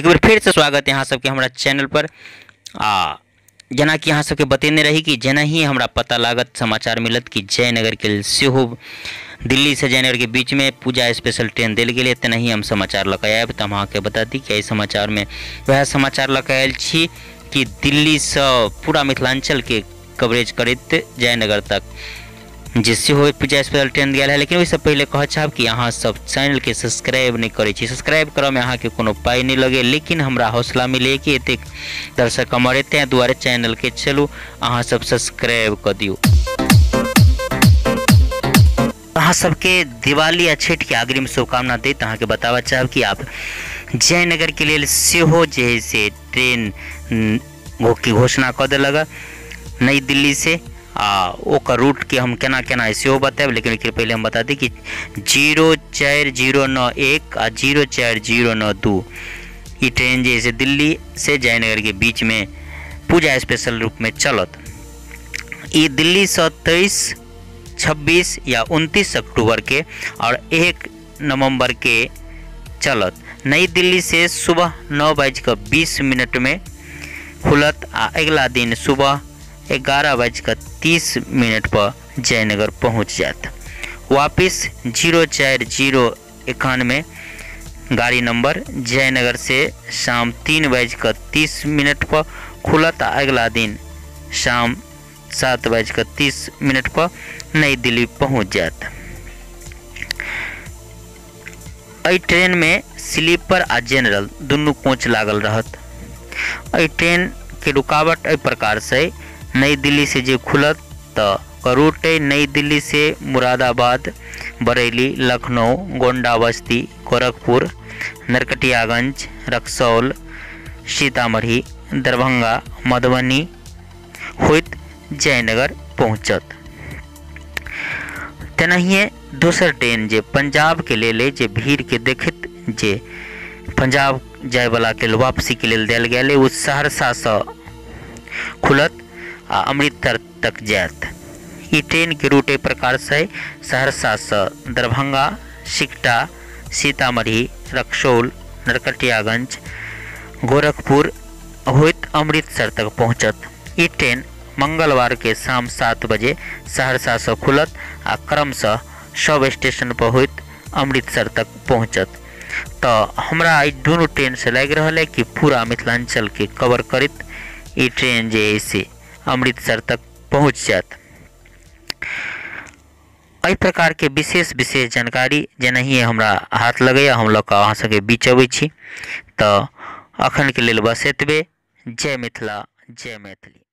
एक बार फिर से स्वागत है यहाँ सबके हमारा चैनल पर। जना कि यहाँ सबके बतेने रही कि जना ही हमरा पता लागत समाचार मिलत कि जयनगर के सेहो दिल्ली से जयनगर के बीच में पूजा स्पेशल ट्रेन दिल गई, तेना ही हम समाचार लग आयब तो हम अहाँके बता दी कि समाचार में वह समाचार लग आयल छी कि दिल्ली से पूरा मिथिलांचल के कवरेज करते जयनगर तक जिससे हो पूजा स्पेशल ट्रेन गया है। लेकिन वैसे पहले कह चाहब कि अहाँ सब चैनल के सब्सक्राइब नहीं करे छी। सब्सक्राइब करऽ में अहाँ के कोनो पाई नहीं लगे, लेकिन हमरा हौसला मिले कि एते दर्शक हमर एते दुआरे चैनल के चलू अहाँ सब सब्सक्राइब कर दियो। अहाँ सबके दिवाली या छठ के अग्रिम शुभकामना देत अहाँ के बतावा चाहब कि आप जयनगर के लिए सेहो जे से ट्रेन की घोषणा कर देलक नई दिल्ली से ओकर रूट के हम केना केना सेहो बताएब। लेकिन एक पहले हम बता दी कि 04091 आ 04092 ये ट्रेन जैसे दिल्ली से जयनगर के बीच में पूजा स्पेशल रूप में चलत। ये दिल्ली से 23, 26 या 29 अक्टूबर के और 1 नवंबर के चलत। नई दिल्ली से सुबह 9:20 में खुलत आ अगला दिन सुबह 11:30 पर जयनगर पहुंच जात। वापस 04091 गाड़ी नंबर जयनगर से शाम 3:30 पर खुलत आ अगला दिन शाम 7:30 पर नई दिल्ली पहुंच जात। एहि ट्रेन में स्लीपर आ जनरल दुनू कोच लागल रहत। एहि ट्रेन के रुकावट एहि प्रकार से नई दिल्ली से जो खुलत तो रूट नई दिल्ली से मुरादाबाद, बरेली, लखनऊ, गोंडा बस्ती, गोरखपुर, नरकटियागंज, रक्सौल, सीतामढ़ी, दरभंगा, मधुबनी होइत जयनगर पहुँचत। तेनाहिए दोसर ट्रेन जे पंजाब के लेल जे भीड़ के देखत जे पंजाब जाय वाला के वापसी के लेल देल गेल वो सहरसा से खुलत आ अमृतसर तक जात। ये ट्रेन के रूट एक प्रकार से सहरसा से दरभंगा, सिकटा, सीतामढ़ी, रक्सौल, नरकटियागंज, गोरखपुर होइत अमृतसर तक पहुँचत। ये ट्रेन मंगलवार के शाम 7 बजे सहरसा से खुलत आ क्रमशः सब स्टेशन पर होइत अमृतसर तक पहुँचत। तो हमरा दोनों ट्रेन से लग रहा है कि पूरा मिथिलांचल के कवर करित ये ट्रेन जे से अमृतसर तक पहुँच जात। एहि प्रकार के विशेष जानकारी जेनाही हमरा हाथ लगैया हम लऽ कऽ अहाँ सबके बीच अबै छी। तो अखन के लेल बस एतबे। जय मिथिला, जय मैथिली।